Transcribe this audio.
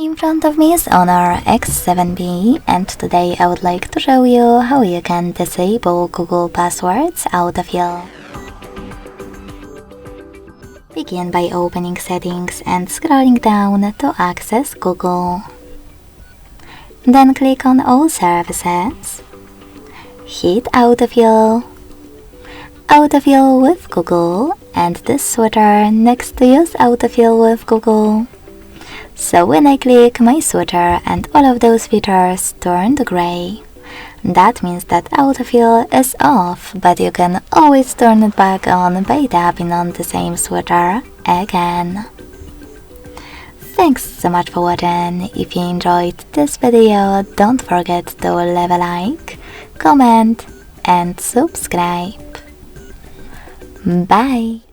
In front of me is HONOR X7b, and today I would like to show you how you can disable Google Passwords Autofill. Begin by opening Settings and scrolling down to access Google. Then click on All Services. Hit Autofill. Autofill with Google, and this sweater next to Use Autofill with Google. So when I click, my sweater and all of those features turned gray. That means that autofill is off, but you can always turn it back on by tapping on the same sweater again. Thanks so much for watching. If you enjoyed this video, don't forget to leave a like, comment and subscribe. Bye!